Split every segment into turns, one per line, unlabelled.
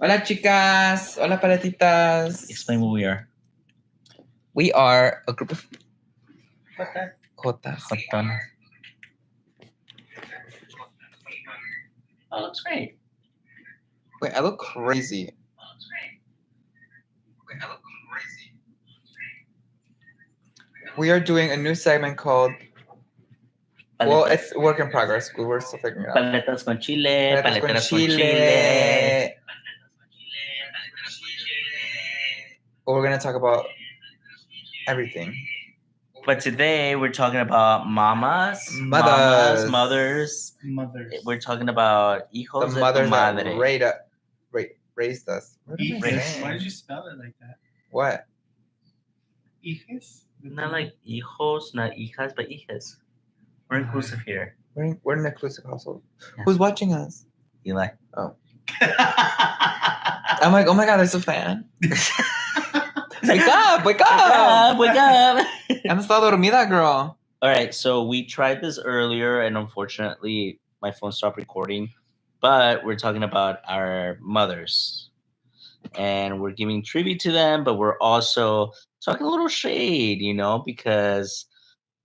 Hola, chicas. Hola, paletitas.
Explain what we are.
We are a group of
Jotas. Oh, looks great.
Wait, I look crazy. We are doing a new segment called... Well, it's work in progress. We're still figuring it out.
Paleteras Con Chile.
Paleteras Con Chile. We're going to talk about everything.
But today we're talking about mothers. We're talking about hijos
the
de su
madre.
madre.
Raised us.
Why did you spell it like that?
What?
Hijas?
Not like hijos, not hijas, but hijas. We're inclusive here.
We're an inclusive household. Yeah. Who's watching us?
Eli.
Oh. I'm like, oh my God, there's a fan. Wake up! I'm still dormida, girl.
All right, so we tried this earlier, and unfortunately, my phone stopped recording. But we're talking about our mothers, and we're giving tribute to them, but we're also talking a little shade, because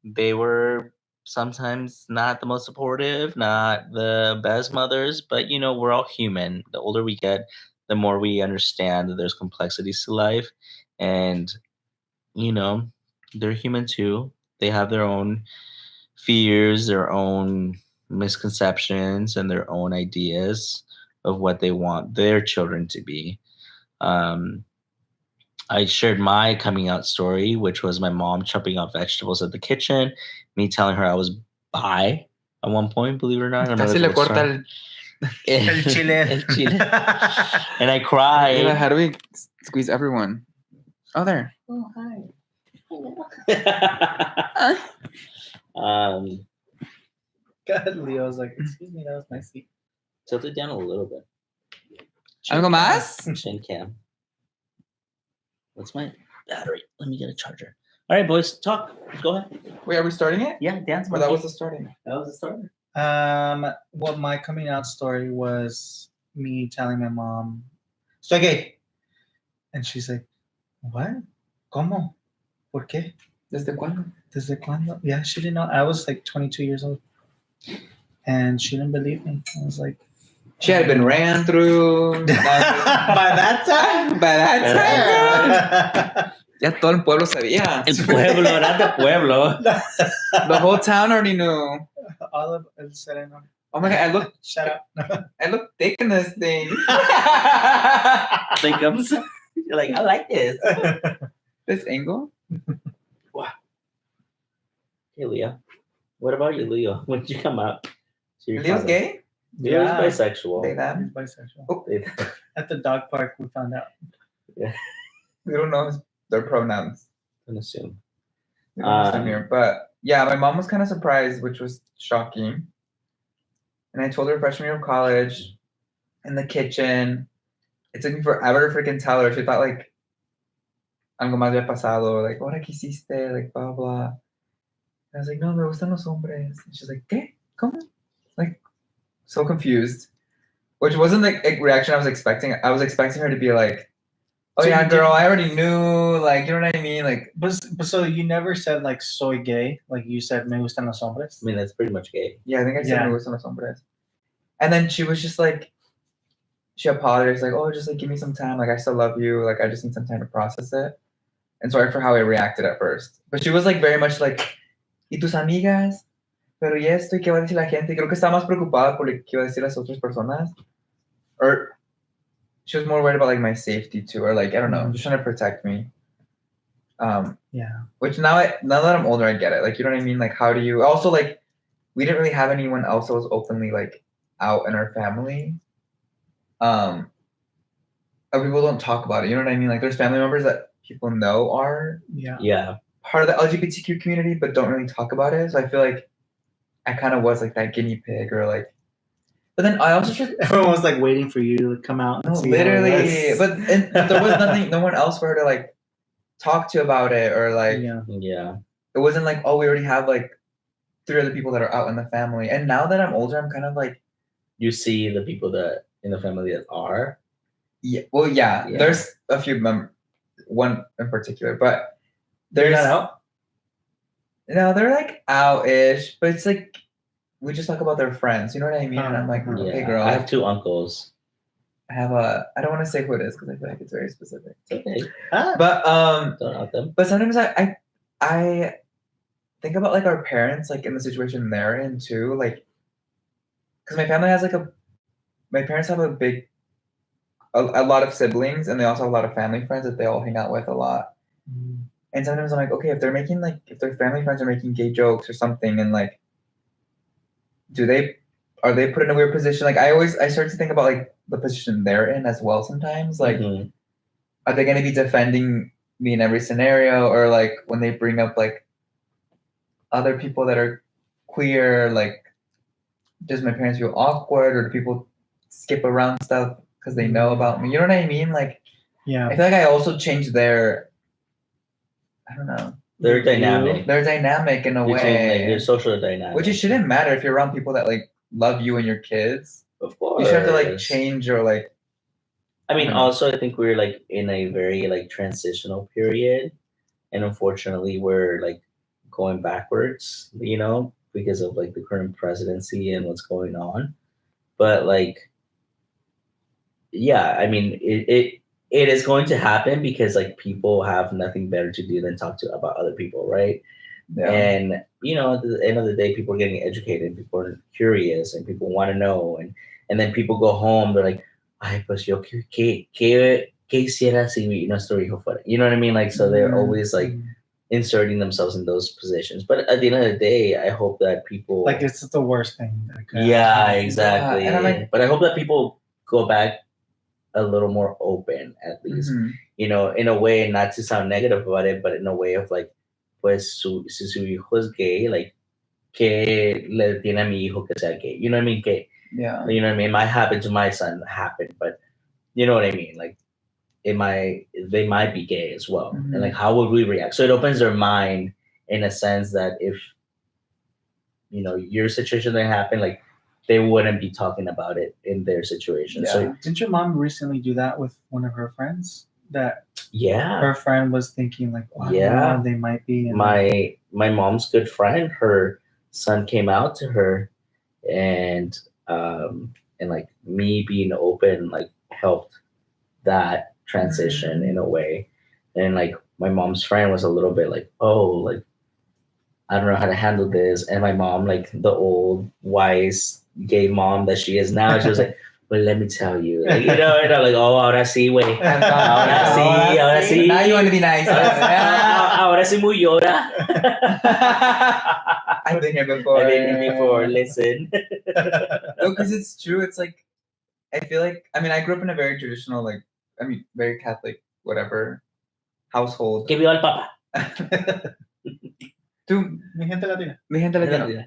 they were sometimes not the most supportive, not the best mothers, but, we're all human. The older we get, the more we understand that there's complexities to life, and, they're human too. They have their own fears, their own misconceptions, and their own ideas of what they want their children to be. I shared my coming out story, which was my mom chopping up vegetables at the kitchen, me telling her I was bi at one point, believe it or not.
Casi le corta
el chile. And I cried.
Yeah, how do we squeeze everyone? Oh, there.
Oh, hi. God, Leo was like, excuse me, that was my seat.
Tilt it down a little bit.
¿Algo más?
Chin cam. What's my battery? Let me get a charger. All right, boys, talk. Go ahead.
Wait, are we starting it?
Yeah, dance.
Or that was the starting.
That was the starter.
Well, my coming out story was me telling my mom, "Soy gay," and she's like, "What? ¿Cómo? ¿Por qué?
¿Desde cuándo?
¿Desde cuándo?" Yeah, she didn't know. I was like 22 years old, and she didn't believe me. I was like,
she had been ran through.
By that time.
Ya todo el pueblo sabía.
El pueblo, not the pueblo.
The whole town already knew.
All of it said, "No."
Oh my God! I look.
Shut up.
I look thick in this thing.
Thickums. You're like, I like this.
This angle.
Wow. Hey, Leo. What about you, Leo? When did you come out?
Leo's gay?
Leo's bisexual.
They them?
He's bisexual.
Oh.
At the dog park, we found out.
Yeah.
We don't know their pronouns.
I'm assume.
Here. But yeah, my mom was kind of surprised, which was shocking. And I told her freshman year of college in the kitchen. It took me forever to freaking tell her. She thought like algo más había pasado, like, ¿ahora qué hiciste? Like, blah, blah. And I was like, no, me gustan los hombres. And she's like, ¿qué? ¿Cómo? Like, so confused. Which wasn't the reaction I was expecting. I was expecting her to be like, oh, so yeah, girl, I already knew. Like, you know what I mean? Like,
but so you never said, like, soy gay? Like, you said, me gustan los hombres?
I mean, that's pretty much gay.
Yeah, I think I said me gustan los hombres. And then she was just like, she apologized, like, oh, just like give me some time. Like, I still love you. Like, I just need some time to process it. And sorry for how I reacted at first. But she was like very much like, ¿y tus amigas? Pero y esto, ¿y qué va a decir la gente? Creo que estaba más preocupada por lo que iba a decir las otras personas. Or she was more worried about like my safety too. Or like, I don't know, just trying to protect me.
Yeah.
Which now that I'm older, I get it. Like, you know what I mean? Like, how do you... Also, like, we didn't really have anyone else that was openly like out in our family. And people don't talk about it. You know what I mean? Like, there's family members that people know are part of the LGBTQ community, but don't really talk about it. So I feel like I kind of was like that guinea pig, or like. But then I also just...
Everyone was like waiting for you to come out. And
no, literally. But there was no one else for her to like talk to about it, or like.
Yeah.
It wasn't like, oh, we already have like 3 other people that are out in the family. And now that I'm older, I'm kind of like.
You see the people that in the family that are.
Yeah. Well, yeah.
Yeah.
There's a few one in particular, but
They're
there's
not out.
no, they're like out-ish, but it's like we just talk about their friends. You know what I mean? And I'm like,
Uh-huh.
okay,
Yeah,
girl.
I have 2 uncles.
I have a. I don't want to say who it is because I feel like it's very specific.
It's okay.
But
Don't out them.
But sometimes I think about like our parents like in the situation they're in too, like because my family has like my parents have a lot of siblings and they also have a lot of family friends that they all hang out with a lot. And sometimes I'm like, okay, if they're making like if their family friends are making gay jokes or something, and like, are they put in a weird position? Like I start to think about like the position they're in as well sometimes. Like,
Mhm.
are they going to be defending me in every scenario, or like when they bring up like other people that are queer, like does my parents feel awkward, or do people skip around stuff because they know about me? You know what I mean? Like,
Yeah.
I feel like I also changed I don't know,
They're dynamic.
their dynamic in a
You change, like,
way,
your social dynamic.
which it shouldn't matter if you're around people that like love you and your kids.
Of course.
You should have to like change or like.
I mean,
Mhm.
also, I think we're like in a very like transitional period, and unfortunately, we're like going backwards, because of like the current presidency and what's going on. But like, yeah, I mean, it is going to happen because like people have nothing better to do than talk about other people, right?
Yeah.
And at the end of the day, people are getting educated, people are curious, and people want to know, and then people go home, they're like, ay, pues yo qué hiciera si nuestro hijo fuera, you know what I mean? Like, so they're always like inserting themselves in those positions. But at the end of the day, I hope that people
Like it's the worst thing.
yeah, exactly.
and I'm like,
but I hope that people go back a little more open, at least,
mhm.
In a way, not to sound negative about it, but in a way of like, pues si su hijo es gay, like, que le tiene a mi hijo que sea gay? You know what I mean?
Yeah.
You know what I mean? Might happen to my son, but you know what I mean? Like, they might be gay as well.
Mhm.
And like, how would we react? So it opens their mind in a sense that if, your situation that happened, like, they wouldn't be talking about it in their situation.
Yeah.
So
Didn't your mom recently do that with one of her friends? That
yeah,
her friend was thinking like, oh,
Yeah.
they might be. And
my mom's good friend, her son came out to her, and like me being open like helped that transition in a way. And like my mom's friend was a little bit like, oh, like, I don't know how to handle this. And my mom, like the old wise gay mom that she is now, she was like, well, let me tell you, like, like, oh, ahora sí, güey, ahora sí.
Now you want to be nice.
Ahora sí muy llora.
I've been here before.
Listen.
No, because it's true. It's like, I feel like, I mean, I grew up in a very traditional, like, very Catholic, whatever, household.
Que viva el Papa.
Tú,
Mi gente latina.
mi gente latina.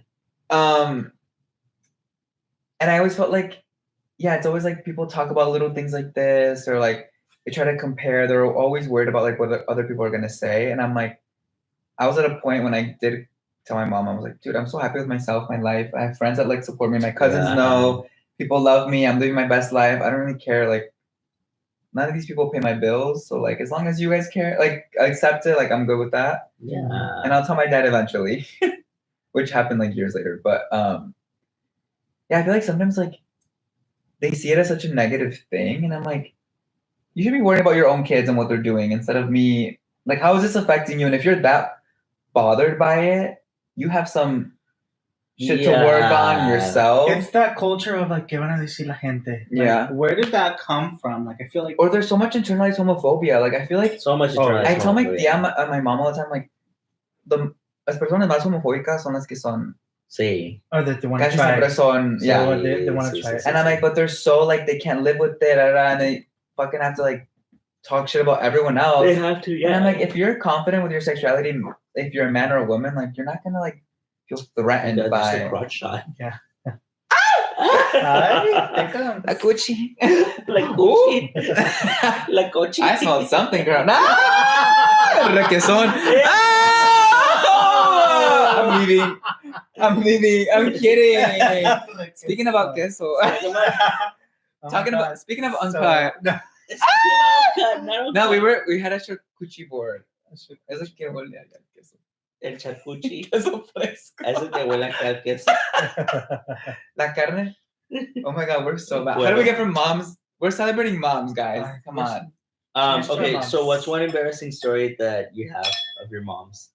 And I always felt like, yeah, it's always like people talk about little things like this, or like they try to compare. They're always worried about like what other people are gonna say. And I'm like, I was at a point when I did tell my mom, I was like, dude, I'm so happy with myself, my life. I have friends that like support me. My cousins know, people love me. I'm living my best life. I don't really care. Like, none of these people pay my bills. So like, as long as you guys care, like, I accept it. Like, I'm good with that.
Yeah.
And I'll tell my dad eventually, which happened like years later. But yeah, I feel like sometimes like they see it as such a negative thing, and I'm like, you should be worrying about your own kids and what they're doing instead of me. Like, how is this affecting you? And if you're that bothered by it, you have some shit to work on yourself.
It's that culture of like, ¿qué van a decir la gente? Like,
Yeah.
Where did that come from? Like, I feel like.
Or there's so much internalized homophobia. Like, I feel like
So much internalized
I tell my
homophobia.
my mom all the time, like, las personas más homofóbicas son las que son.
Sí.
Or that they want to
Casi
try.
siempre son,
So
yeah.
they want to try it.
And I'm like, but they're so like they can't live with it, and they fucking have to like talk shit about everyone else.
They have to, yeah.
And I'm like, if you're confident with your sexuality, if you're a man or a woman, like, you're not gonna like feel threatened by
just a crotch shot.
Yeah.
La Gucci.
La Gucci. La Gucci.
I smelled something, girl. Nah! Requesón. I'm leaving. I'm kidding. Speaking about queso. Speaking of uncut. No, we had a charcuterie board. Es el que huele al queso.
El charcuchi.
Queso fresco.
Eso que huele acá al queso.
La carne. Oh my God, we're so bad. How do we get from moms? We're celebrating moms, guys. Come on.
Okay, so what's one embarrassing story that you have of your moms?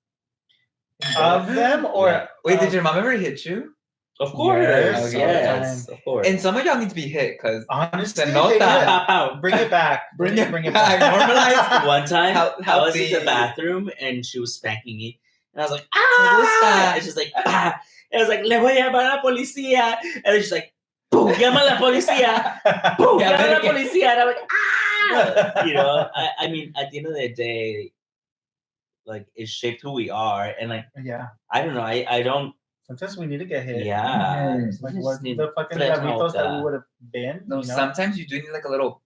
Of them or
Yeah.
Wait, did your mom ever hit you?
Of course.
Yes,
Yes, of course.
And some of y'all need to be hit because
honestly,
Se nota.
they did.
Pop out.
Bring it back.
Bring it back. Normalize.
One time, I was in the
Healthy.
bathroom and she was spanking me, and I was like,
Me gusta.
ah! And she's like, ah! And I was like, le voy a llamar a la policía. And then she's like, boom, llama a la policía. Boom,
Yeah,
llama a la
but-
policía. And I'm like, ah! You know, I mean, at the end of the day, like, it shaped who we are. And, like,
Yeah.
I don't know, I don't,
Sometimes we need to get hit.
yeah.
Mhm.
Like
We just
what
need
the fucking
tres
chavitos that we
nota.
would have been.
No,
you know?
sometimes you do need like a little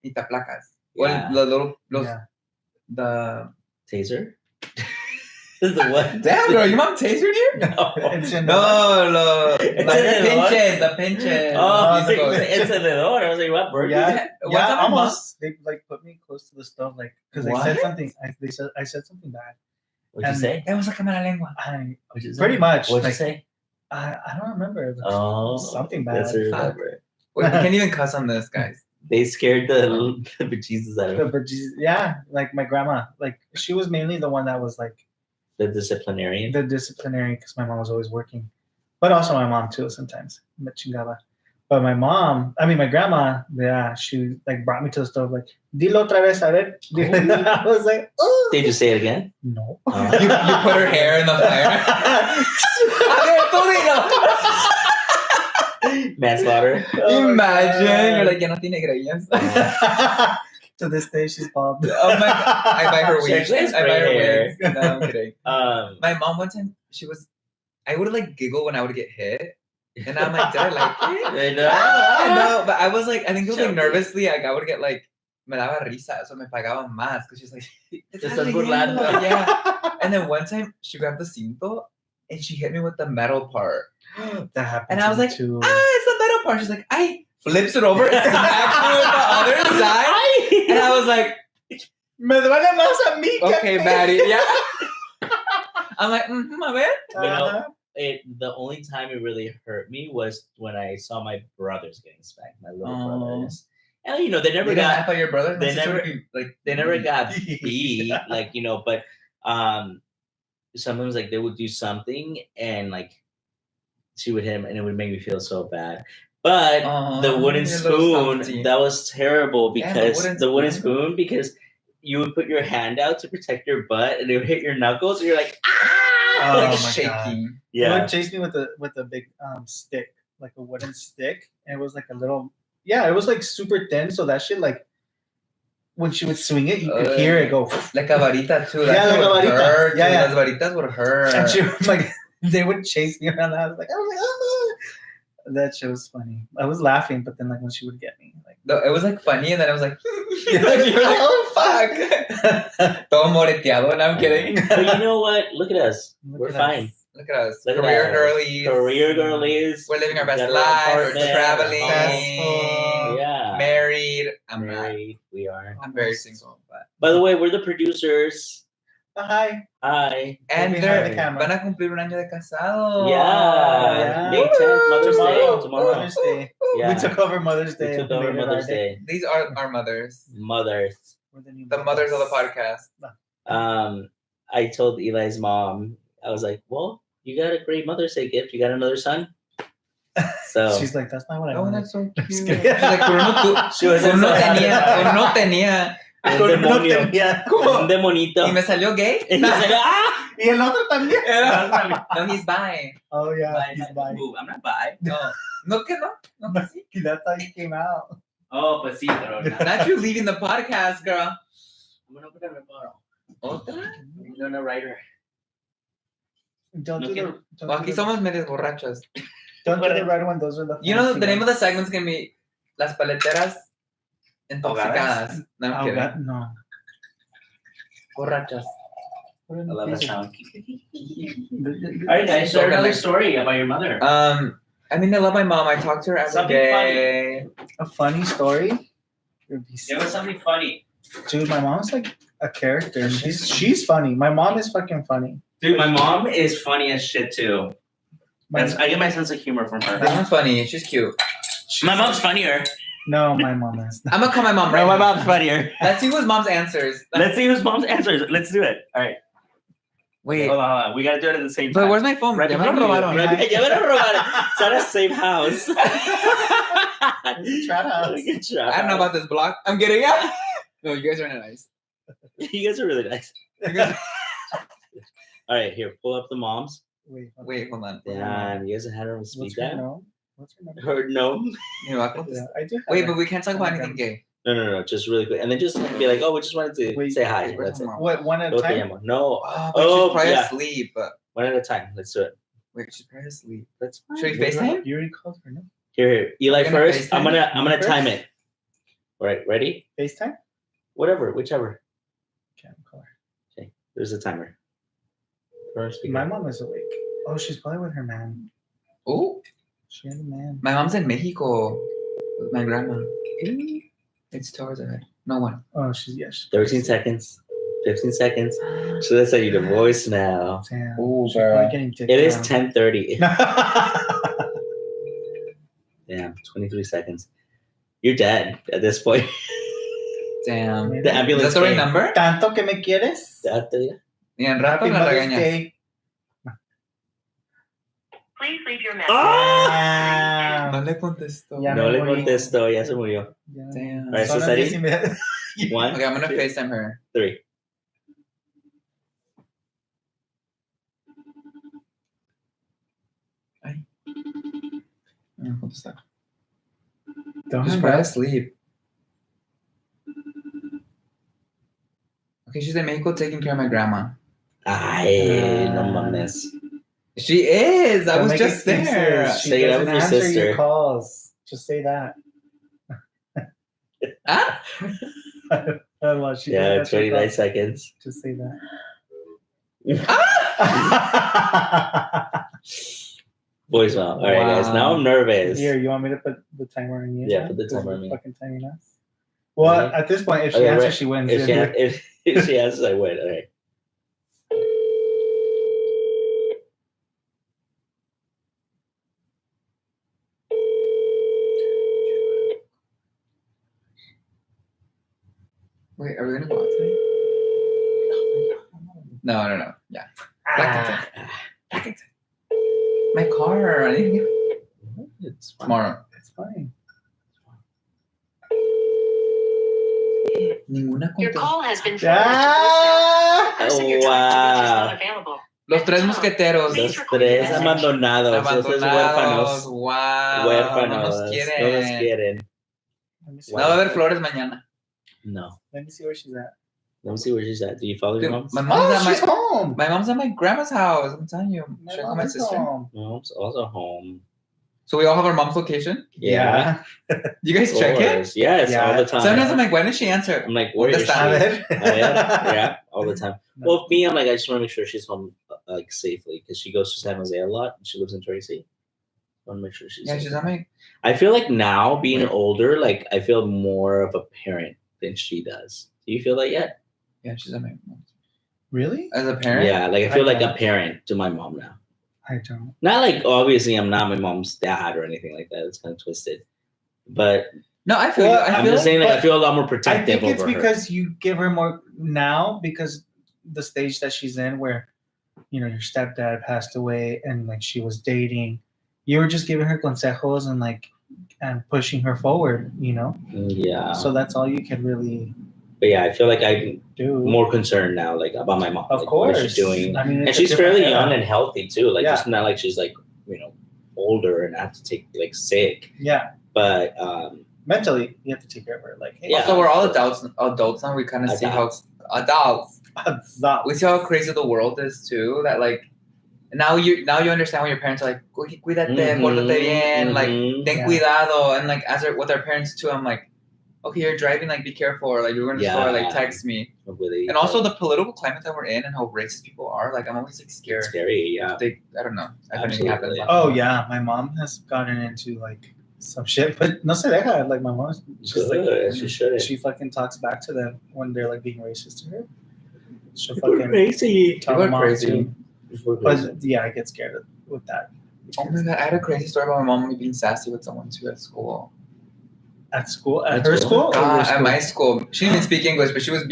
pita placas. Or
Yeah.
the little,
Yeah.
the.
Taser? The what?
Damn, bro, your mom tasered you?
No.
No,
Encendedor?
the pinches.
Oh,
These goes.
encendedor. I was like, what, burger?
Yeah,
One
yeah,
time my mom-
almost. They like put me close to the stove, like because they said
What?
something. I said something bad.
What'd you
And-
say?
It was like a mala lengua.
What'd you say?
Pretty much.
What'd you
like,
say?
I don't remember. It was
Oh,
something
that's
bad.
her
Fuck.
favorite.
Wait, we can't even cuss on this, guys.
They scared the bejesus out of him.
But yeah, like my grandma, like she was mainly the one that was like
The disciplinarian.
the disciplinary because my mom was always working, but also my mom too sometimes. Me chingaba. But my grandma, yeah, she like brought me to the stove, like dilo otra vez, a ver. I was like, oh
Did you say it again?
no.
Oh.
You put her hair in the fire.
Manslaughter.
Imagine. You're like, ya no tiene greñas.
To this day, she's bald.
Oh my God. I buy her
She
wigs.
actually has
I buy her
gray hair.
wigs. No, I'm kidding. My mom one time, I would like giggle when I would get hit. And I'm like, did I like it?
I know.
No, but I was like, I think it was like
Joking.
nervously, like I would get like, me daba risa, so me pagaban más. Because she's like,
Te estás burlando.
Yeah. And then one time, she grabbed the cinto and she hit me with the metal part.
That happened.
And
to
I was
me
like,
too.
it's the metal part. She's like, flips it over and smacks me with the other side. And I was like,
Me duele más a mí. que a
okay,
ti."
Maddie. Yeah. I'm like, a ver.
You know,
Uh-huh.
the only time it really hurt me was when I saw my brothers getting spanked, my little
Oh.
brothers. And you know, they never
You didn't
got
laugh at your brother?
they
My sister
never-
would be like,
they never got beat,
Yeah.
like, you know, but sometimes like they would do something and like she would hit him and it would make me feel so bad. But
Aw,
the wooden
your little
spoon,
softie.
that was terrible
Yeah, the
because
wooden
the wooden
spoon.
spoon, because you would put your hand out to protect your butt and it would hit your knuckles and you're like, ah,
Oh
like
my
shaking.
He
yeah.
would chase me with a big stick, like a wooden stick, and it was like a little, yeah, it was like super thin, so that shit like when she would swing it, you could hear it go.
Like a varita too.
Yeah,
That
like
shit
a
would
varita.
hurt,
Yeah,
too.
yeah.
Those varitas would hurt.
And she would, like they would chase me around the house, like I was like, oh. That shit was funny. I was laughing, but then like when she would get me, like
No, it was like funny, and then I was like,
You're like,
oh fuck. Todo moreteado, and I'm kidding.
But you know what? Look at us.
Look
We're
at
fine.
Look at us.
Look at
Career
us.
girlies.
Career girlies.
We're living our best
Got our
life. We're
apartment,
traveling.
successful.
Yeah.
Married. I'm not.
Married. We are.
I'm very single. But.
By the way, we're the producers.
hi.
Hi.
And
behind
they're
the camera.
van a cumplir un año de casado.
Yeah. May 10th, Mother's Day. Tomorrow.
Mother's Day.
Yeah.
We took over Mother's
We
Day.
took over
and made it our
Mother's Day.
These are our mothers.
Mothers.
We're the new
The mothers of the podcast.
I told Eli's mom, I was like, well, you got a great Mother's Day gift. You got another son. So
She's like, that's not what I
Oh,
wanted.
that's so cute. She's
kidding.
like,
she was
uno
so happy.
tenía.
Un
No
demonio.
tenía.
Un demonito.
Y me salió gay.
Y me salió, ¡ah!
Y el otro también.
No, he's bi.
Oh yeah,
Bye,
he's
bye.
bi.
Ooh, I'm not bi.
No. No, que no. No, que sí.
That's how he came out.
Oh, pues sí, pero no.
Not you leaving the podcast, girl.
I'm gonna put on a bottle.
¿Otra?
I'm gonna write her.
Don't
No
do
quiero.
the.
Well, aquí somos medias borrachas.
Don't do the red one. Those are the.
You know,
fancy
the name of the
ones.
segment's gonna be Las Paleteras Intoxicadas. No, I'm
Oh,
kidding.
that- no.
Borrachas.
I love that sound.
All
All right, guys, share another story about your mother.
I mean, I love my mom. I talk to her every
Something
day.
A funny story.
Give us something funny.
Dude, my mom's like a character. She's funny. My mom is fucking funny.
Dude, my mom is funny as shit too. I get my sense of humor from her.
My mom's funny. She's cute.
My mom's funnier.
No, my mom is.
I'm gonna call my mom right
No, my
now.
mom's funnier.
Let's see whose mom's answers.
Let's see whose mom's answers. Let's do it. All right.
Wait.
Hold on. We gotta do it at the same time.
But where's my phone?
Right
Ya me lo
behind you.
robaron.
Right- Ya me lo robaron. It's at the same house.
Trap house.
I don't know about this block. I'm getting out. No, you guys are nice.
You guys are really nice.
You guys-
All right, here. Pull up the moms.
Wait, hold on.
Damn, you guys had her on speed
What's her
dial.
name? What's her name?
Her gnome.
You know, I put this-
Yeah, I do.
Wait, but we can't talk about anything gay.
No. Just really quick, and then just be like, "Oh, we just wanted to
Wait,
say hi."
where's
That's it.
my mom?
What, one at a
No te
time?
llamo. No.
Oh, but
Oh,
she's probably
yeah.
asleep.
One at a time. Let's do it.
Wait, she's probably asleep.
That's fine.
Should we FaceTime?
You already called her, no?
Here, Eli
We're gonna
first. I'm
FaceTime?
gonna
You
time
first?
it. All right, ready?
FaceTime?
Whatever, whichever.
Okay, I'll call her.
Okay, there's a timer. First,
My mom is awake. Oh, she's probably with her man.
Oh,
She has a man.
my mom's in Mexico with my grandma. It's towards her. No one.
Oh, she's
13 seconds. 15 seconds. So that's how you the voice now.
Damn.
Ooh,
She's
bro.
probably getting dicked
It is
down.
10:30. Damn, 23 seconds. You're dead at this point.
Damn.
Mira.
The
Is
ambulance
that the right
came.
number?
Tanto que me quieres.
Ni en rato
Happy
me la
Mother's
regañas.
Day.
Please leave your message.
¡Ah!
No le contesto.
Ya
No
me
le
morí.
contesto, ya se murió.
Ya.
Damn.
All right, so
Son las
Sari,
10:30.
1,
Okay, I'm gonna
2,
FaceTime her.
3.
No contestar.
Don't
She's
hang
probably
up.
asleep. Okay, she's in Mexico taking care of my grandma.
Ay, no mames.
She is. I
Don't
was
make
just
excuses.
there.
She
Say it out
doesn't
with your
answer
sister.
your calls. Just say that.
Ah?
Well, she
Yeah,
doesn't answer your
29
calls.
seconds.
Just say that.
Voicemail. All right, guys. Now I'm nervous.
Here, you want me to put the timer on you?
Yeah, put the timer on me.
Fucking timing us. Well, at this point, if she
Okay,
answers,
right.
she wins.
If she answers, I win. All right.
Wait, are we gonna go out today? No. Yeah. Blackington. My car. I need to get
It's fine.
tomorrow.
It's fine.
Ninguna
Your
contesta.
call has been forwarded to
Ah!
voicemail. The person you're trying to reach is
Wow.
not available.
Los tres mosqueteros.
Los tres abandonados. Los tres
Abandonados.
huérfanos.
Wow.
Huérfanos.
No nos
No nos
quieren.
quieren.
Let me see.
No va a haber flores mañana.
No.
Let me see where she's at.
Let me see where she's at. Do you follow your
Dude,
mom?
my mom's
Oh, she's
at
home.
my mom's at my grandma's house. I'm telling you.
My
Should I call
mom
my
is
sister?
home.
Mom's also home.
So we all have our mom's location.
Yeah.
You guys
Of
check it?
course. Yes,
Yeah.
all the time.
Sometimes I'm like, why didn't she answer?
I'm like, where is she?
¿Dónde está?
A ver.
Yeah, all the time.
No.
Well, me, I'm like, I just want to make sure she's home, like, safely, because she goes to San Jose a lot, and she lives in Tracy. I want to make sure she's.
Yeah,
safe.
she's on my.
I feel like now, being older, like, I feel more of a parent than she does. Do you feel that yet?
Yeah, she's on my.
Really?
As a parent.
Yeah, like I feel
I
like a
don't.
parent to my mom now.
I don't.
Not like obviously I'm not my mom's dad or anything like that. It's kind of twisted. But
No, I feel
Well,
you. I
I'm
feel
just saying like I
but
feel a lot more
I
protective
think it's
over her.
because you give her more now because the stage that she's in where, you know, your stepdad passed away and like she was dating. You were just giving her consejos and like and pushing her forward, you know?
Yeah.
So that's all you can really
But yeah, I feel like I'm
do.
more concerned now, like about my mom.
Of
like,
course.
what she's doing.
I mean,
And
it's a
she's
different
fairly
era.
young and healthy too. Like
Yeah.
it's not like she's like, you know, older and have to take like sick.
Yeah.
But
Mentally, you have to take care of her. Like, hey,
Yeah.
Also, we're all adults now. We kind of see how adults.
stop.
We see how crazy the world is too. That like now you understand when your parents are like, cuídate, pórtate bien, like ten
Yeah.
cuidado, and like with our parents too. I'm like, okay, you're driving, like be careful, or like you're going to the store, like
Yeah.
text me.
really,
And also the political climate that we're in and how racist people are. Like I'm always like scared.
scary. Yeah.
I don't know if anything
Absolutely.
happens.
Oh yeah, my mom has gotten into like some shit, but no se deja. Like my mom, she's like,
She should.
she fucking talks back to them when they're like being racist to her. She'll
People are
fucking
crazy.
tell
People are
them off
crazy.
too.
People are crazy.
But yeah, I get scared with that.
Oh my god, I had a crazy story about my mom being sassy with someone too at school.
At school, at
At
her
school?
school, or your
At
school?
my school. She didn't speak English, but she would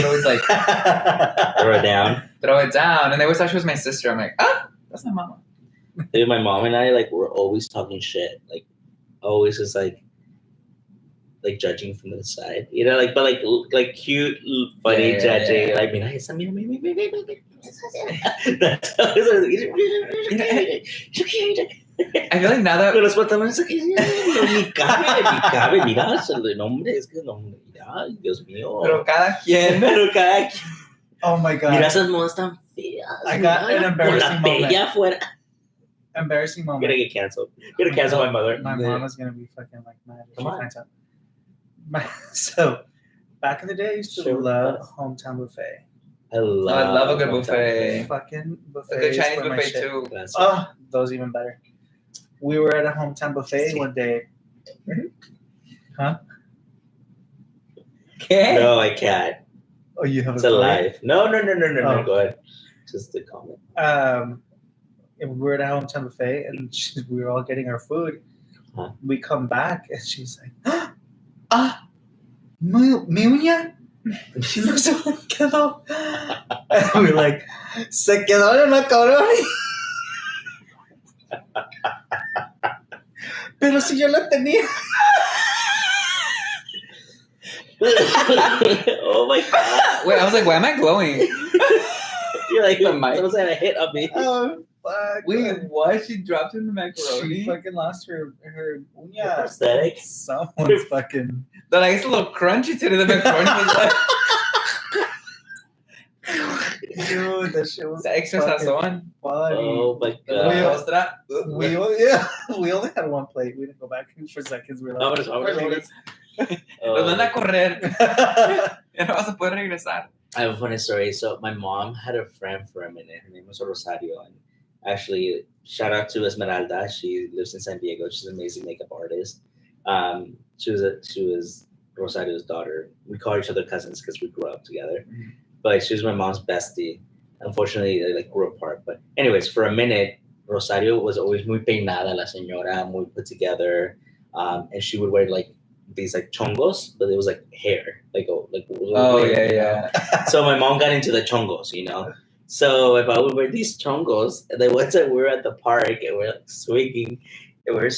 always like
Throw it down.
throw it down. And they always thought she was my sister. I'm like, that's my mama.
Dude, my mom and I like we're always talking shit. Like always just like judging from the side. You know, like but like cute, funny
Yeah,
judging.
yeah.
Like mira, esa mira, that's how
I feel like now that
Con los pantalones aquí, ni cabe, mira, el nombre es que no, mira, Dios mío.
pero cada quien.
Pero cada quien.
Oh my god.
Mira esas modas tan feas.
I got
mira,
an embarrassing
con la bella afuera.
Embarrassing
I'm
moment.
gonna get canceled. I'm gonna cancel my mother.
My mom is gonna be fucking like mad if she
Come on.
finds out. So, back in the day, I used to
Sure.
love hometown buffet.
I love,
I love a good buffet.
Fucking buffet.
A good Chinese buffet too.
Oh, those even better. We were at a hometown buffet one day. Huh?
Okay.
No, I can't.
Oh, you have
It's
a
alive. No.
Oh.
Go ahead. Just a comment.
And we were at a hometown buffet, and we were all getting our food.
Huh.
We come back, and she's like, mi uña. No se me quedó. And we're like, se quedó en una cabrón. Pero si yo la tenía.
Oh my god.
Wait, I was like, why am I glowing?
You're like,
The mic.
someone's had a hit on me.
Oh, fuck.
Wait, what? She dropped in the macaroni?
She fucking lost her uña.
Prosthetic.
Someone's fucking.
But I guess a little crunchy to the macaroni was like
Dude, that shit was
the extra
fucking
sazon.
funny.
Oh my
The
god.
ostra.
We only had one plate. We didn't go back for seconds. We were like,
Vámonos.
Nos van a correr. Ya no vas a poder regresar.
I have a funny story. So my mom had a friend for a minute. Her name was Rosario, and actually, shout out to Esmeralda. She lives in San Diego. She's an amazing makeup artist. She was Rosario's daughter. We call each other cousins because we grew up together.
Mhm.
But she was my mom's bestie. Unfortunately, they like grew apart. But anyways, for a minute, Rosario was always muy peinada, la señora, muy put together, and she would wear like these like chongos, but it was like hair,
Oh, yeah, yeah.
So my mom got into the chongos, you know. So if I would wear these chongos, and then once we were at the park and we're like swinging, and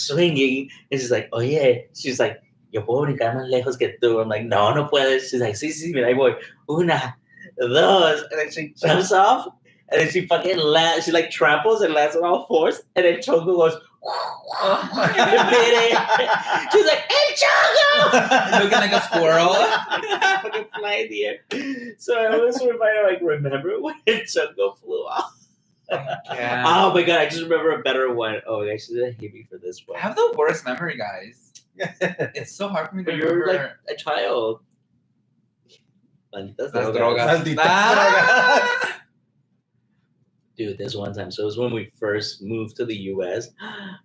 she's like, oh yeah, she's like, yo puedo brincar más lejos que tú. I'm like, no, no puedes. She's like, sí, mira, ahí voy. Una, dos, and then she jumps off, and then she fucking lands. She like tramples and lands on all fours, and then chongo goes. She's like, El Chongo!
Looking like a squirrel.
Fucking fly in the air. So I always remember when Chongo flew off.
Yeah.
Oh my god, I just remember a better one. Oh, I should have hit me for this
I
one.
have the worst memory, guys. It's so hard for me to
But you're
remember.
like a child. Malditas
Las
drogas.
drogas.
Ah!
Dude, this one time. So it was when we first moved to the US.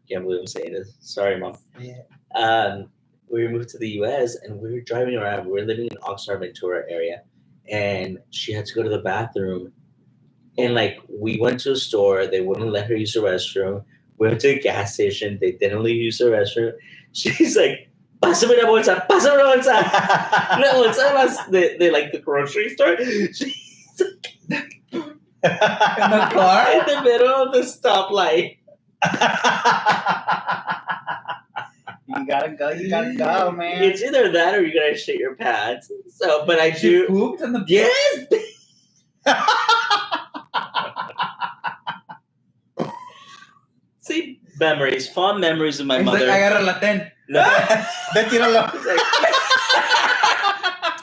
Can't believe I'm saying this. Sorry, Mom.
Yeah.
We moved to the US and we were driving around. We were living in Oxnard, Ventura area. And she had to go to the bathroom. And like we went to a store. They wouldn't let her use the restroom. We went to a gas station. They didn't let her use the restroom. She's like, pásame la bolsa, pásame la bolsa. La bolsa de like the grocery store. She's
In the car?
in the middle of the stoplight.
You gotta go, man.
It's either that or you're gonna shit your pants. So, but I
She
do.
pooped in the
Yes. See, memories, fond memories of my
It's
mother.
like, agarra la ten.
No.
Ve, tíralo.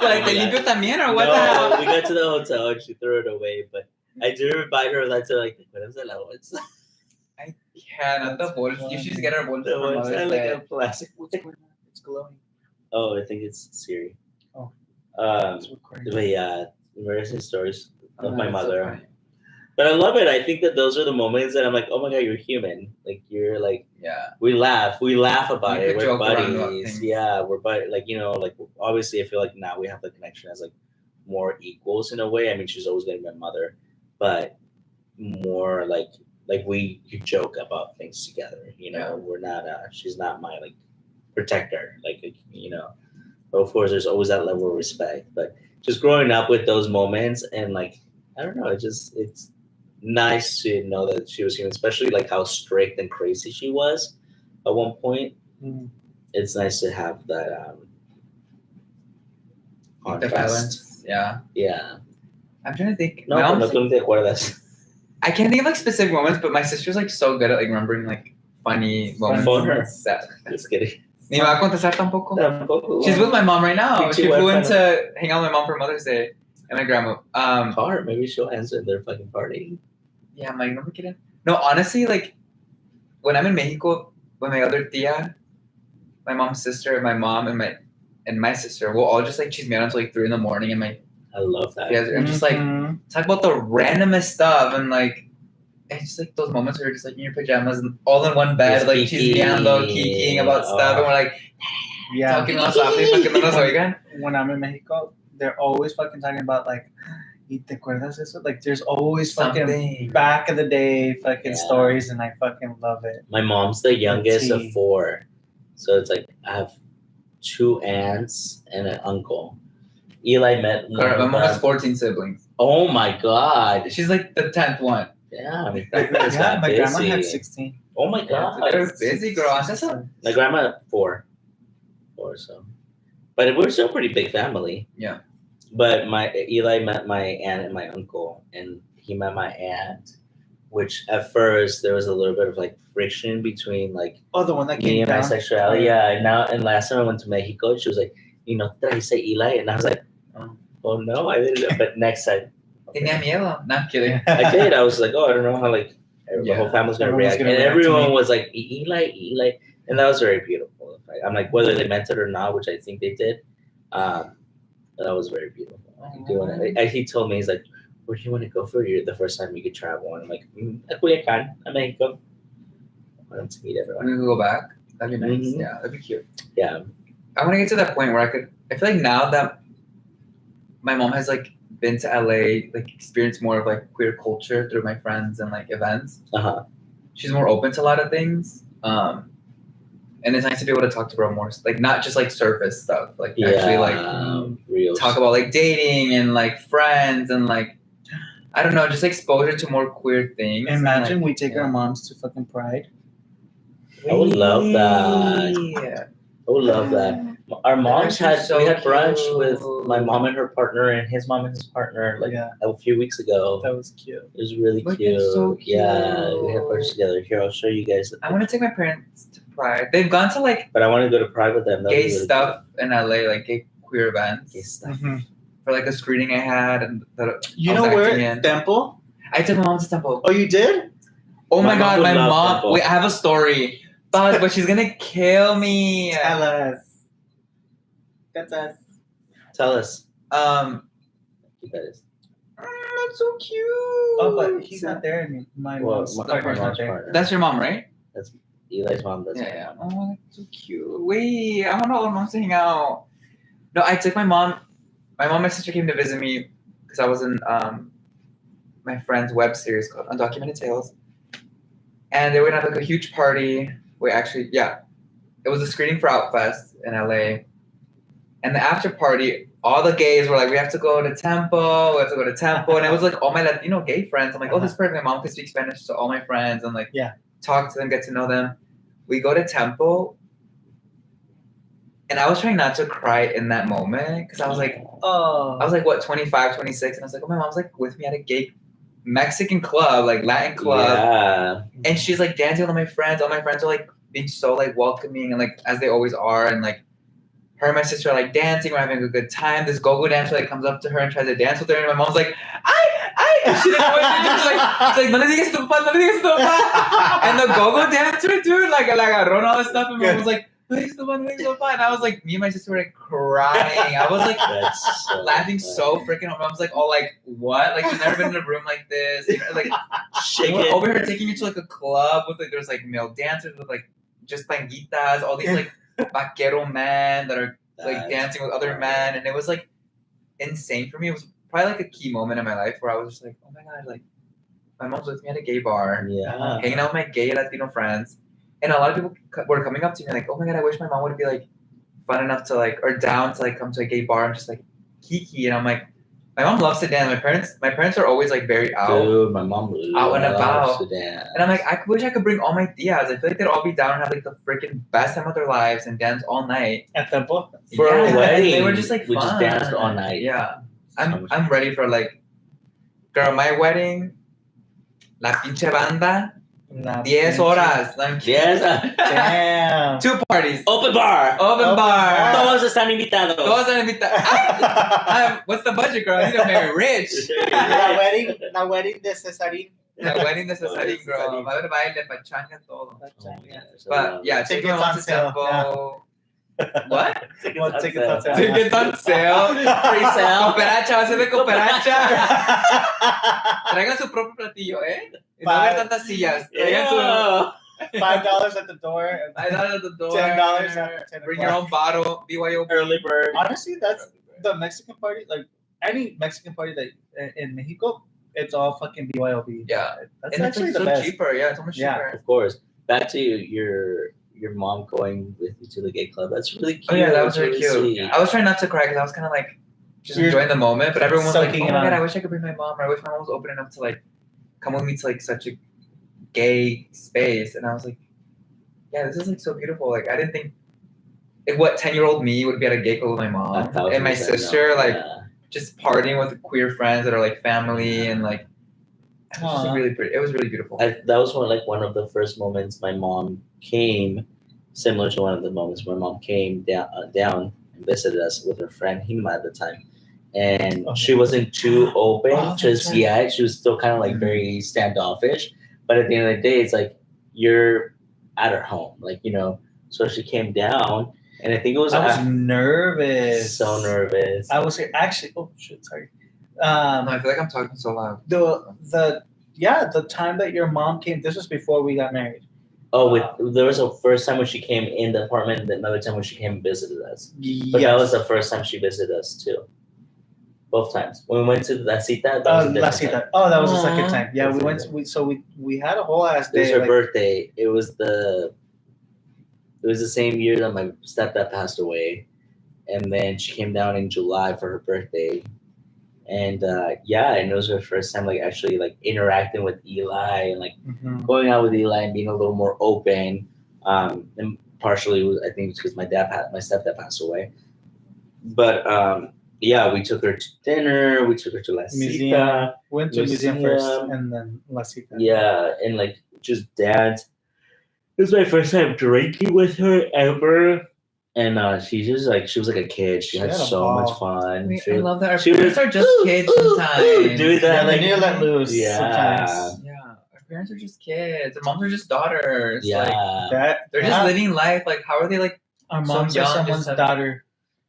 Like, te limpio también, or what the
No,
hell?
we got to the hotel and she threw it away. But I do remind her of that to like, ¿cuál de la bolsa?
Yeah, not the bolsa. You should just get her bolsa
The
for
bolsa,
Mother's
like
Day.
a plastic.
It's glowing.
Oh, I think it's Siri.
Oh.
But
It's recording.
yeah, embarrassing stories of my
That's so
mother.
funny.
But I love it. I think that those are the moments that I'm like, oh my god, you're human. Like you're like,
Yeah.
we laugh about
You
it.
could
We're
joke around about
buddies.
things.
Yeah, we're buddies. Like like obviously, I feel like now we have the connection as like more equals in a way. I mean, she's always been my mother, but more like we could joke about things together.
Yeah.
We're not. She's not my like protector. But of course, there's always that level of respect. But just growing up with those moments and like I don't know, it's nice to know that she was human, especially like how strict and crazy she was at one point.
Mm.
It's nice to have that
The
contrast.
balance. Yeah.
Yeah.
I'm trying to think.
No,
My
pero no
mom's-
tú no te acuerdas.
I can't think of like specific moments, but my sister's like so good at like remembering like funny moments.
Phone her.
That
Just kidding.
Ni me va a contestar tampoco.
Tampoco.
She's with my mom right now.
Pinche
She flew in
huérfana.
to hang out with my mom for Mother's Day and my grandma.
Call her. Maybe she'll answer their fucking party.
Yeah, I'm like, no me quieren. No, honestly, like when I'm in Mexico with my other tia, my mom's sister, my mom, and my sister, we'll all just like chismear until like 3 a.m. and my
I love that.
tias and just like
Mhm.
talk about the randomest stuff and like it's just like those moments where you're just like in your pajamas and all in one bed,
Just
like
kiki.
chismeando, kikiing about stuff, and we're like
Yeah.
talking about something, fucking no nos oigan.
When I'm in Mexico, they're always fucking talking about like, ¿y te acuerdas eso? Like, there's always fucking
Something.
back of the day fucking
Yeah.
stories, and I fucking love it.
My mom's the youngest of
tea.
4. So it's like I have 2 aunts and an uncle. Eli met one
My
of
mom has
them.
14 siblings.
Oh my god.
She's like the 10th one.
Yeah, I mean, that girl's
Yeah,
got
my
busy.
grandma had 16.
Oh my god.
They're busy, girl. That's a-
My grandma had 4. 4, so. But we're still a pretty big family.
Yeah.
But Eli met my aunt and my uncle, and he met my aunt, which at first there was a little bit of like friction between like
Oh, the one that
me
came
and my
down.
sexuality. Yeah, and last time I went to Mexico, she was like, did I say Eli? And I was like, oh no, I didn't. But next time.
Tenía miedo. No, I'm kidding.
I did. I was like, oh, I don't know how like the
Yeah.
whole family's gonna
Everyone's
react,
gonna
and
react to
everyone
me.
was like Eli, and that was very beautiful. I'm like, whether they meant it or not, which I think they did, but that was very beautiful. Doing it. He told me, he's like, where do you want to go for the first time you could travel? And I'm like, Culiacan, Mexico. I want to meet everyone.
We could go back. That'd be nice.
Mhm.
Yeah, that'd be cute.
Yeah.
I want to get to that point where I feel like now that my mom has like been to LA, like experienced more of like queer culture through my friends and like events,
Uh-huh.
she's more open to a lot of things. And it's nice to be able to talk to her more, like not just like surface stuff, like actually like
real
talk about like dating and like friends and like I don't know, just exposure to more queer things. and,
Imagine
like,
we take
yeah.
our moms to fucking Pride.
I would love that.
Yeah.
I would love that. Our moms
That
had
is so
we had brunch
cute.
with my mom and her partner and his mom and his partner like
Yeah.
a few weeks ago.
That was cute.
It was really
Look,
cute.
it's so
Yeah, we had
cute.
brunch together. Here, I'll show you guys.
I want to take my parents to Pride. They've gone to like
But I want to go to Pride with them. That
gay
was really
stuff in LA, like gay queer events.
Gay stuff.
For like a screening I had and that
You
I was
know where?
acting in.
Temple?
I took my mom to Temple.
Oh, you did?
Oh my
My mom
god,
would
my
love
mom.
Temple.
Wait, I have a story. Fuck, but she's gonna kill me.
Tell us. That's us.
Tell us. You guys.
That's so cute.
Oh, but he's not there. And my
Well,
mom's
my
partner's not
mom's
there.
partner.
That's your mom, right?
Eli's mom. That's
Yeah. Oh, that's so cute. Wait, I want all our moms to hang out. No, I took my mom. My mom and my sister came to visit me because I was in my friend's web series called Undocumented Tales. And they were gonna have like a huge party. Wait, actually, yeah. It was a screening for Outfest in LA. And the after party, all the gays were like, we have to go to Temple, we have to go to Temple. And it was like all my Latino gay friends. I'm like, oh, this is perfect. My mom could speak Spanish to all my friends and like talk to them, get to know them. We go to Temple. And I was trying not to cry in that moment because I was like,
Oh.
I was like, what, 25, 26? And I was like, oh, my mom's like with me at a gay Mexican club, like Latin club.
Yeah.
And she's like dancing with all my friends. All my friends are like being so like welcoming and like as they always are. And like her and my sister are like dancing. We're having a good time. This go-go dancer like comes up to her and tries to dance with her. And my mom's like, I. And she like, she's like, no le digas tu papá, no le digas tu papá. And the go-go dancer, dude, like agarró and all this stuff. And my mom was like, Please, the one so fun. I was like, me and my sister were like crying. I was like
That's so
laughing
funny.
so freaking hard. I was like, oh, like what? Like, she's never been in a room like this. You know, like,
Shake
we're
it.
over here taking you to like a club with like there's like male dancers with like just tanguitas, all these like vaquero men that are like
That's
dancing with other
funny.
men, and it was like insane for me. It was probably like a key moment in my life where I was just like, oh my god, like my mom's with me at a gay bar,
Yeah.
hanging out with my gay Latino friends, and a lot of people were coming up to me like, oh my god, I wish my mom would be like fun enough to like or down to like come to a gay bar and just like Kiki, and I'm like, my mom loves to dance. My parents are always like very out.
Dude, my mom
Out and
loves
about.
to dance.
And I'm like, I wish I could bring all my tias. I feel like they'd all be down and have like the freaking best time of their lives and dance all night.
At Temple.
For
Yeah,
a
and
wedding,
they were just like
we
fun.
just danced all night.
Yeah,
So much
I'm ready for like, girl, my wedding, la pinche banda, 10 horas.
Yes.
Damn.
2 parties.
Open bar.
Open bar.
Todos están invitados.
Todos están invitados. What's the budget, girl? I need to marry rich.
La wedding de Cesarín.
La wedding de Cesarín, girl. Va a haber baile, pachanga, todo.
So
But yeah,
Tickets
taking
on
on to
sale,
Tempo. What?
Tickets on sale.
Tickets on sale.
Pre-sale.
Cooperacha, va a ser de cooperacha. Traigan su propio platillo, ¿eh? Y no va a haber tantas sillas. Traigan su
$5 at the door.
$5 at the door.
$10 at 10
Bring your own bottle. BYO.
Early bird.
Honestly, that's the Mexican party. Like any Mexican party that in Mexico, it's all fucking BYOB.
Yeah.
That's
And it's
actually
like
the
so
best.
cheaper. Yeah, it's so much
Yeah.
cheaper.
Of course. Back to your mom going with you to the gay club. That's really cute.
Oh yeah, that was
That's
really cute.
sweet.
I was trying not to cry because I was kind of like just
You're
enjoying the moment, but everyone was like,
soaking
"Oh
it
my god,
on.
I wish I could bring my mom, or I wish my mom was open enough to like come with me to like such a gay space." And I was like, "Yeah, this is like so beautiful." Like I didn't think, like, what 10-year-old me would be at a gay club with my mom
1,000%
and my sister,
no.
like
Yeah.
just partying with queer friends that are like family and like. It was just
Aw.
really pretty. It was really beautiful.
That was one of the first moments my mom came, similar to one of the moments my mom came down and visited us with her friend Hima at the time, and
Okay.
she wasn't too open
Oh,
just
that's right.
yet. She was still kind of like very standoffish, but at the end of the day, it's like you're at her home, like So she came down, and I think it was
I was nervous.
so nervous.
I was actually. Oh shit! Sorry.
No, I feel like I'm talking so loud.
The time that your mom came. This was before we got married.
There was a first time when she came in the apartment, and another time when she came and visited us. But that was the first time she visited us too. Both times. When we went to La Cita, that was a
La
different time.
Cita. Oh, that was the second
Aw.
time. Yeah, we went. We had a whole ass
It was
day.
her
like-
birthday. It was the same year that my stepdad passed away, and then she came down in July for her birthday, and and it was her first time like actually like interacting with Eli and like
Mhm.
going out with Eli and being a little more open. And partially, I think it's because my stepdad passed away, but we took her to dinner. We took her to La Cita.
Museum. Went to museum first,
Museum.
and then La Cita.
Yeah, and like just dance. It was my first time drinking with her ever, and she was like a kid. She had
had a
so
ball.
much fun.
Wait,
She
I
was-
love that our
she
parents
was-
are just kids sometimes.
Dude,
Yeah,
that
they
like,
need to let loose.
Yeah.
Sometimes.
Yeah, our parents are just kids. Our moms are just daughters.
yeah,
Like,
That
they're just living life. Like, how are they like?
Our
so
moms
young,
are
just
someone's
have-
daughter.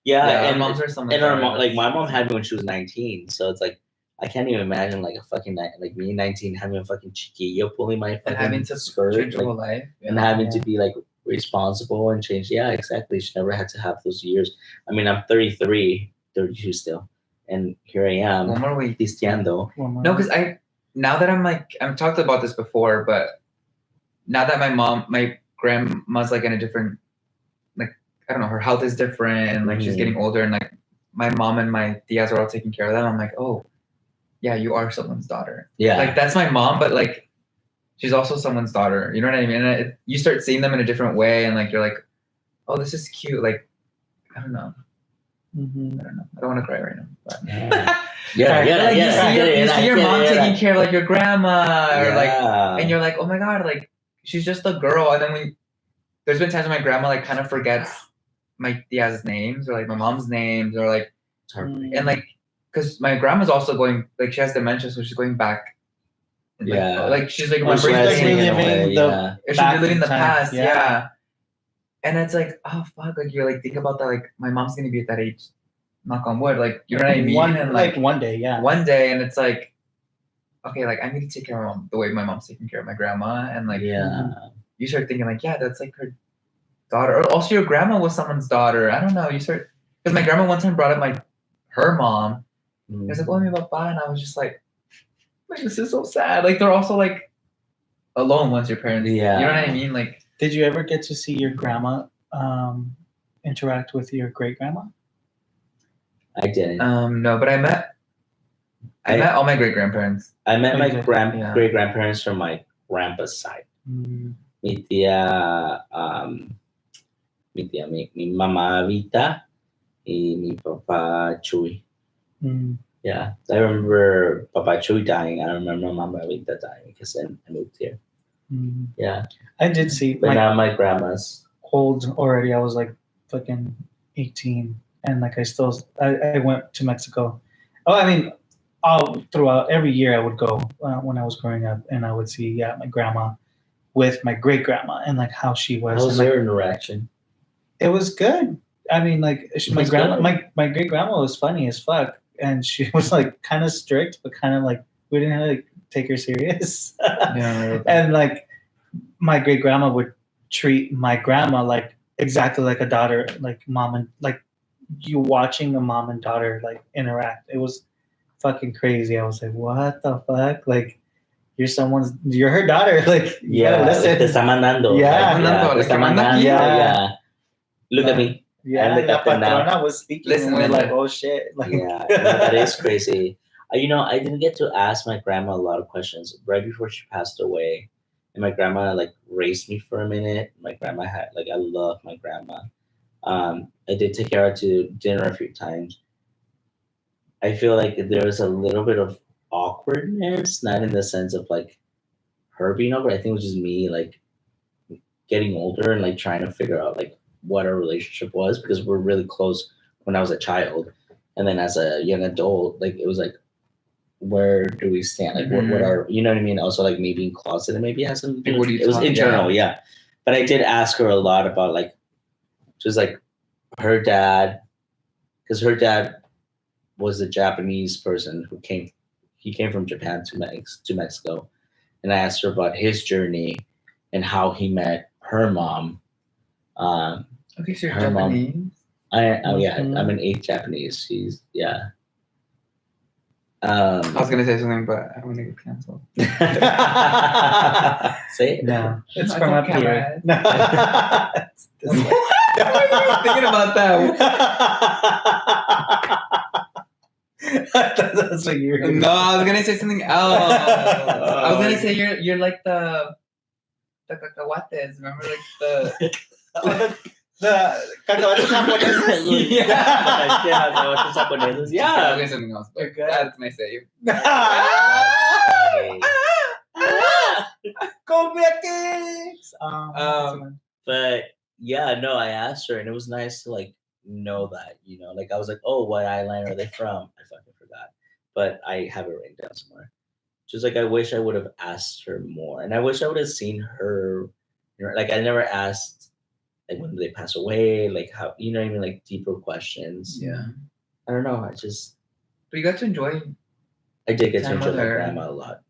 yeah,
our
and
moms are someone's
and our
daughters.
mom, like my mom had me when she was 19, so it's like I can't even imagine like a fucking like me 19 having a fucking chiquillo pulling my fucking
and having to
skirt,
change your
like,
whole life.
and having to be like responsible and change. Yeah, exactly. She never had to have those years. I mean, I'm 33, 32 still, and here I am,
One more week.
pisteando.
No, because now that I'm like, I've talked about this before, but now that my grandma's like in a different, like, I don't know, her health is different, and like she's
Mhm.
getting older, and like my mom and my tias are all taking care of them. I'm like, oh, yeah, you are someone's daughter.
Yeah,
Like that's my mom, but like she's also someone's daughter. You know what I mean? And you start seeing them in a different way, and like you're like, oh, this is cute. Like, I don't know.
Mhm.
I don't know. I don't want to cry right now. But.
yeah,
Like, you see your mom taking care of like your grandma, or like,
yeah.
and you're like, oh my god, like she's just a girl. And then there's been times when my grandma like kind of forgets my tia's names or like my mom's names or like,
It's heartbreaking.
and like, because my grandma's also going, like she has dementia, so she's going back. And,
Yeah.
like she's like
Oh, she's
remembering
like
things.
reliving the
She's
back
living
in
the
time.
past,
Yeah.
yeah. And it's like, oh fuck, like you're like think about that, like my mom's gonna be at that age, knock on wood, like you know what I mean?
One,
And
like one day, yeah.
one day, and it's like, okay, like I need to take care of my mom the way my mom's taking care of my grandma, and like you start thinking like, yeah, that's like her daughter, or also your grandma was someone's daughter. I don't know. You start because my grandma one time brought up her mom. It was like, oh, mi papá, and I was just like, this is so sad. Like they're also like alone once your parents.
Yeah.
You know what I mean? Like,
did you ever get to see your grandma interact with your great grandma?
I didn't.
No, but I met all my great grandparents.
I met my
Yeah.
great grandparents from my grandpa's side. Mi tía, mi mamá Vita y mi papá Chuy. Yeah, I remember Papa Chuy dying. I remember Mama Vita dying because I moved here. Yeah,
I did see.
but now my grandma's
old already. I was like fucking 18, and like I went to Mexico. Oh, I mean, all throughout every year I would go when I was growing up, and I would see my grandma with my great grandma and like how she was.
How was
and,
your
like,
interaction?
It was good. I mean, like my
was
grandma,
good.
my great grandma was funny as fuck, and she was like kind of strict, but kind of like we didn't have to like, take her serious.
Yeah.
And like my great grandma would treat my grandma like exactly like a daughter, like mom and like you watching a mom and daughter like interact. It was fucking crazy. I was like, what the fuck? Like you're her daughter. Like you gotta listen.
Te está mandando.
Yeah.
Te está mandando. Yeah. Look at me.
Yeah,
look
la
up and down.
patrona was speaking.
Listen,
And we're like,
listen.
oh shit. Like,
Yeah, that is crazy. I didn't get to ask my grandma a lot of questions right before she passed away, and my grandma like raised me for a minute. My grandma had like I love my grandma. I did take her out to dinner a few times. I feel like there was a little bit of awkwardness, not in the sense of like her being awkward. I think it was just me like getting older and like trying to figure out like what our relationship was because we're really close when I was a child, and then as a young adult, like it was like, where do we stand? Like what are you know what I mean? Also like me being closeted maybe has some.
Like, what do you
it was
talk-
internal, yeah. But I did ask her a lot about like just like her dad, because her dad was a Japanese person who came from Japan to Mexico, and I asked her about his journey and how he met her mom.
Okay, so you're
Her mom.
Japanese.
I'm an 8th Japanese. She's
I was gonna say something, but I want to get canceled.
Say it.
no, it's
I
from
don't
up
care,
here.
man.
It's this way.
Why are you thinking about that?
That's what you were gonna
No, I was gonna say something else. I was gonna say you're like the cacahuates. Remember, like
the cacahuates japoneses.
yeah. Okay, something else. But
Okay.
that's my save.
Cosmetics.
But yeah, no, I asked her, and it was nice to like know that, like I was like, oh, what island are they from? I fucking forgot, but I have it written down somewhere. Just like I wish I would have asked her more, and I wish I would have seen her. Like I never asked, like when did they pass away? Like how, what I mean? Like deeper questions.
Yeah.
I don't know.
But you got to enjoy.
I did get to
Time
enjoy
with
my
her.
grandma a lot.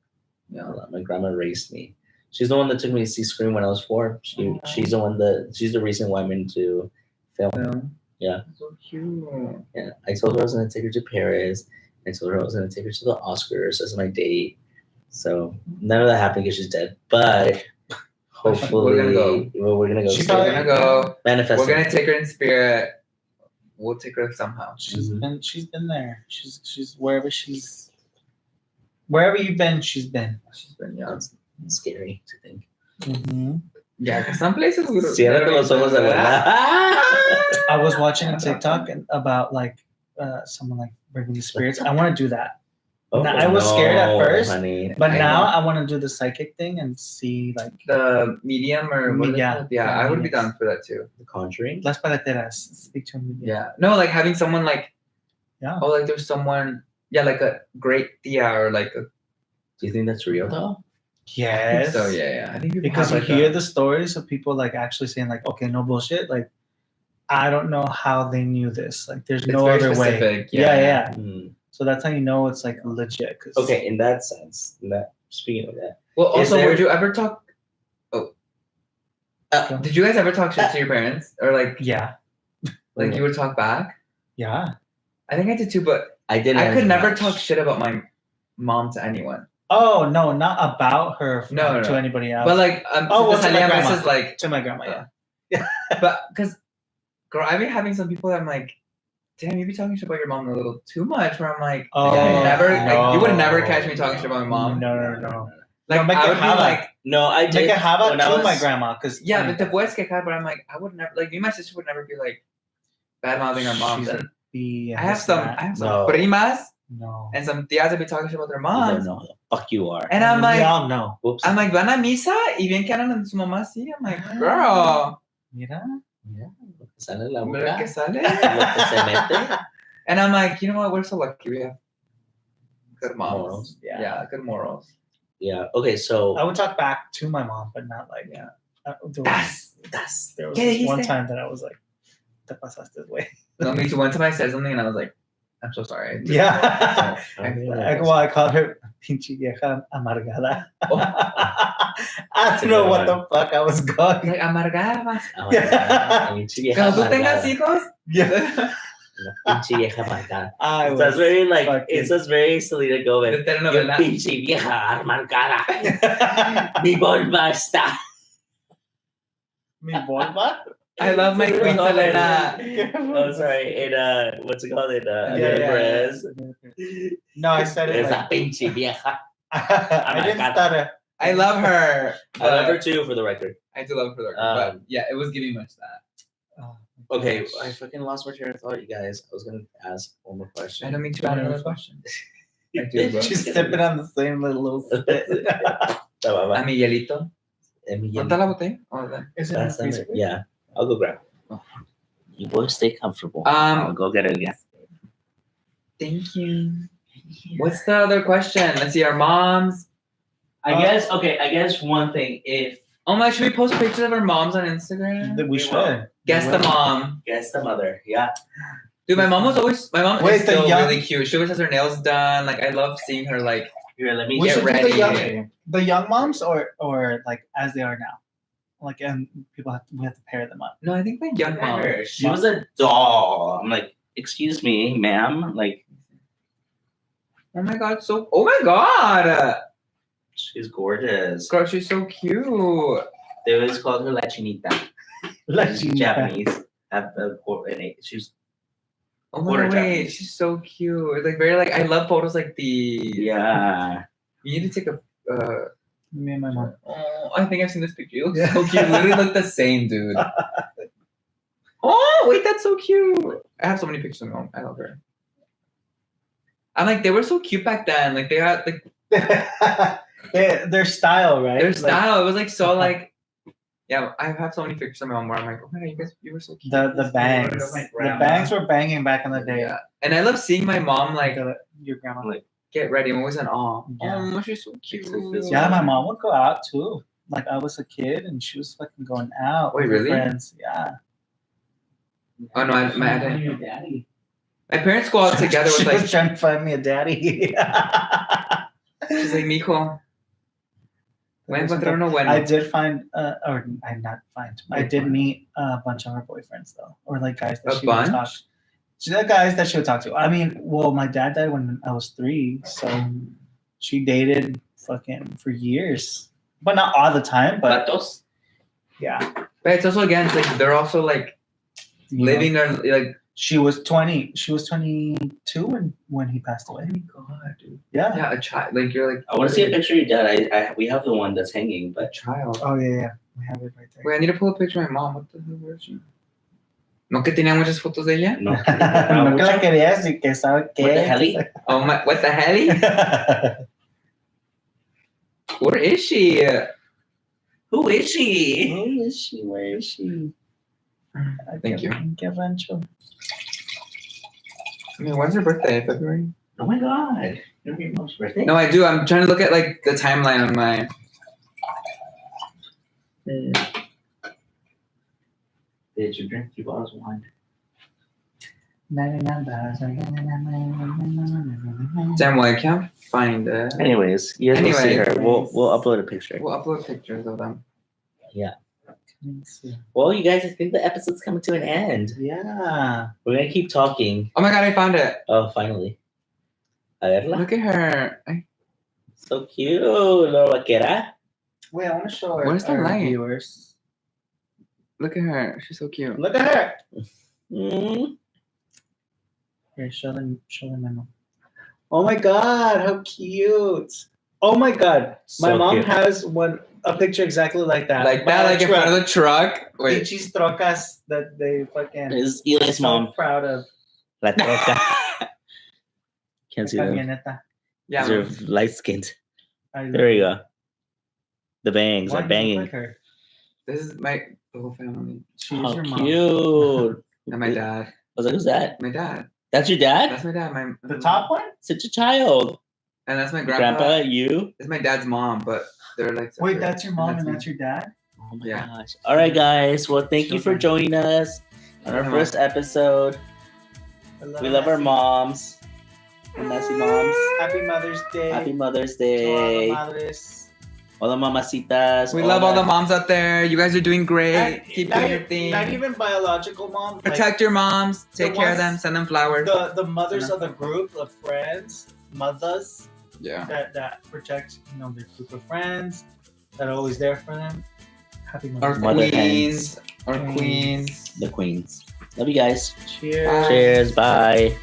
Yeah.
A lot. My grandma raised me. She's the one that took me to see Scream when I was 4. She's the reason why I'm into film. Yeah.
So cute.
Yeah. I told her I was gonna take her to Paris. I told her I was gonna take her to the Oscars as my date. So none of that happened because she's dead. But hopefully
We're gonna go.
We're gonna go.
She's
see
We're
probably
her.
gonna go.
Manifest.
We're gonna take her in spirit. We'll take her somehow.
She's been there. She's wherever you've been, she's been.
She's been young.
That's scary to think.
Yeah, because some places we don't.
Ciérrate los ojos, abuela.
I was watching a TikTok about like someone like bringing the spirits. I want to do that. Now, I was scared at first,
honey.
but
I
now
know.
I want to do the psychic thing and see like
The medium or what are they
Yeah.
called? Yeah, I would be down for that too.
The Conjuring.
las paleteras. Speak to me.
Yeah. No, like having someone like,
Yeah.
oh, like there's someone, yeah, like a great tia or like a,
Do you think that's real though?
Yes.
So yeah. I think people
Because
have,
you
like,
hear
a-
the stories of people like actually saying like, okay, no bullshit. Like, I don't know how they knew this. Like, there's
It's
no
very
other way.
specific,
Yeah.
yeah.
Mm.
So that's how you know it's like legit. 'Cause
Okay, in that sense, speaking of that,
Well,
Is
also,
there-
would you ever talk? Did you guys ever talk shit to your parents, or like
Yeah.
you would talk back?
Yeah.
I think I did too, but
I didn't.
I could
as
never
much.
talk shit about my mom to anyone.
Oh no, not about her.
No,
to
no.
anybody else.
But like,
Oh, well, to my
salían
grandma.
veces, like,
to my grandma. Yeah.
but because, girl, I've been having some people that I'm like, damn, you be talking shit about your mom a little too much. Where I'm like,
Oh,
I would never, like, you would never
no.
catch me talking shit about my mom.
No.
Like,
No, make
I
it
would be
hava.
like,
No, I did.
Make it have
when I
to
was-
my grandma because
yeah, but the boys get cut, but I'm like, I would never, like, me and my sister would never be like bad mouthing our moms.
She's
And
the
I have some
No.
primas
No.
and some tias that be talking shit about their
You don't
moms.
know who the fuck you are.
And I'm
we
like,
all know.
Whoops.
van a misa y bien que andan en su mamá así. I'm like, girl,
Mira.
Mira, lo que sale de la
mira
boca,
que sale.
lo que se mete.
And I'm like, you know what? We're so lucky. We have good moms.
Morals.
Yeah, good morals.
Yeah. Okay. So
I would talk back to my mom, but not like there was
¿Qué
this one
dijiste?
time that I was like, "Te pasaste, güey."
No, me too. One time I said something and I was like, I'm so sorry.
Yeah.
I-
Well, I called her pinche vieja amargada.
Oh.
I don't know what the fuck I was going.
Like, amargada.
Pinche vieja
Cuando tú tengas
amargada.
hijos.
Yeah.
Pinche vieja amargada.
I
It sounds very like
fucking-
it sounds very Selena Gomez.
De
You
telenovela.
pinche vieja amargada. Mi bomba está.
Mi bomba?
I love my queen Selena.
Oh, sorry. In what's it called? In
Yeah.
Perez.
No, I said it
Esa
like,
pinche vieja.
I didn't start it.
I love her.
I love her
but
too, for the record.
I do love her for the record. But yeah, it was giving much that.
Oh, my
Okay,
gosh.
I fucking lost my train of thought, you guys. I was gonna ask one more question.
I don't mean to add another question. I do, bro.
She's sipping on the same little spit.
A Miguelito.
Emiliano.
¿Dónde está la botella? Oh, there.
Is it in the
That's in
freezer?
it. Yeah, I'll go grab it. You boys stay comfortable.
Um,
I'll go get it again.
Thank you. What's the other question? Let's see. Our moms.
I guess one thing, if
Oh my, should we post pictures of our moms on Instagram?
That we should.
Guess the mom.
guess the mother, yeah.
Dude, my mom is
Wait, the
still
young-
really cute. She always has her nails done. Like, I love seeing her, like,
Here, let me
We
get
should
ready.
do the young moms or like as they are now. Like and we have to pair them up.
no, I think my young mom.
her. She was a doll. I'm like, excuse me, ma'am. Like,
Oh my god, oh my god.
she's gorgeous.
Girl, she's so cute.
They always called her La Chinita.
Like
She's Japanese. She's
Oh my
Quarter
wait,
Japanese.
she's so cute. Like, very, like, I love photos like these.
yeah.
You need to take a,
Me and my mom.
oh, I think I've seen this picture. You look
Yeah.
so cute. You literally look the same, dude. Oh, wait, that's so cute. I have so many pictures of my mom. I love her. I'm like, they were so cute back then. Like, they had, like,
Their style, right?
their
Like,
style. It was, like, so, like, yeah, I have so many pictures of my mom where I'm like, oh my god, you were so cute.
the bangs.
My
The
grandma.
bangs were banging back in the day.
Yeah. And I love seeing my mom, like,
Your grandma.
get ready. I'm always in awe.
Yeah.
Oh, she's so cute.
Yeah, my mom would go out too. Like I was a kid and she was fucking going out
Wait,
with her
really?
friends. Yeah.
Oh, no, my
daddy.
My parents go out together with,
she
like,
was trying to find me a daddy.
she's like, mijo, voy a encontrar uno bueno.
I did find, or I not find. I did meet a bunch of her boyfriends though, or like guys that
A
she would talk.
bunch?
She's the guys that she would talk to. I mean, well, my dad died when I was 3, so she dated fucking for years, but not all the time. But
Patos.
yeah,
But it's also, again, it's like, they're also, like,
you know,
living their, like,
She was 20. She was 22 when he passed away.
God, dude.
Yeah.
Yeah, a child. Like, you're like,
I want to see a picture of your dad. We have the one that's hanging,
a
but
child.
Oh yeah. We have it right there.
Wait, I need to pull a picture of my mom. What the hell, where is she? ¿No que tenía muchas fotos de ella?
no.
No que la querías y que sabe qué.
What the helli?
Oh my, what the hell? Where is she?
Who is she?
Who is she? Where is she?
Thank you.
Que rancho.
I mean, when's her birthday? February?
Oh my god. Your mom's birthday?
No, I do. I'm trying to look at, like, the timeline on my.
Did you drink 3 bottles of wine?
Damn, well, I can't find it.
Anyways, you guys will see her.
Anyways.
We'll upload a picture.
We'll upload pictures of them.
Yeah. Well, you guys, I think the episode's coming to an end.
Yeah.
We're gonna keep talking.
Oh my god, I found it.
Oh, finally. A verla.
Look at her.
So cute, little vaquera.
Wait, I want to show our,
Where's the
our
light?
viewers.
Look at her. She's so cute.
Look at her.
Mm.
Here, show them Memo. Oh my god, how cute. Oh my god. My
So
mom
cute.
has a picture exactly like that.
Like
By
that,
a
like in
truck.
front of the truck. Wait.
Peachy's trocas that they fucking
This is Eli's
so
mom.
proud of.
La troca. Can't see them.
Camioneta.
Yeah.
They're
man.
light skinned.
I
There you go. The bangs
Why
are
do you look
banging.
like her?
This is my whole family.
She is
How
your mom.
cute.
And my dad.
I was like, who's that?
My dad.
That's your dad?
That's my dad.
The top one?
Such a child.
And that's my
Grandpa,
grandpa.
you?
It's my dad's mom, but they're like.
Wait,
separate.
that's your mom and
me.
that's your dad?
Oh my
Yeah.
gosh. All right, guys. Well, thank you for
Children.
joining us on our
Yeah.
first episode. We love our moms. Our messy moms.
Happy Mother's Day.
Happy Mother's
to all the
Day.
madres.
Hola, mamacitas.
We love all the moms out there. You guys are doing great.
Not-
Keep
not
doing your
e-
thing.
Not even biological mom. like,
Protect your moms. Take
the
care of
ones-
them. Send them flowers.
the mothers of the group of friends, mothers
Yeah.
that protect their group of friends, that are always there for them. Happy
Our
Mother's Day.
Mother
queens. Our
Queens.
queens.
The queens. Love you guys.
Cheers.
Bye.
Cheers. Bye.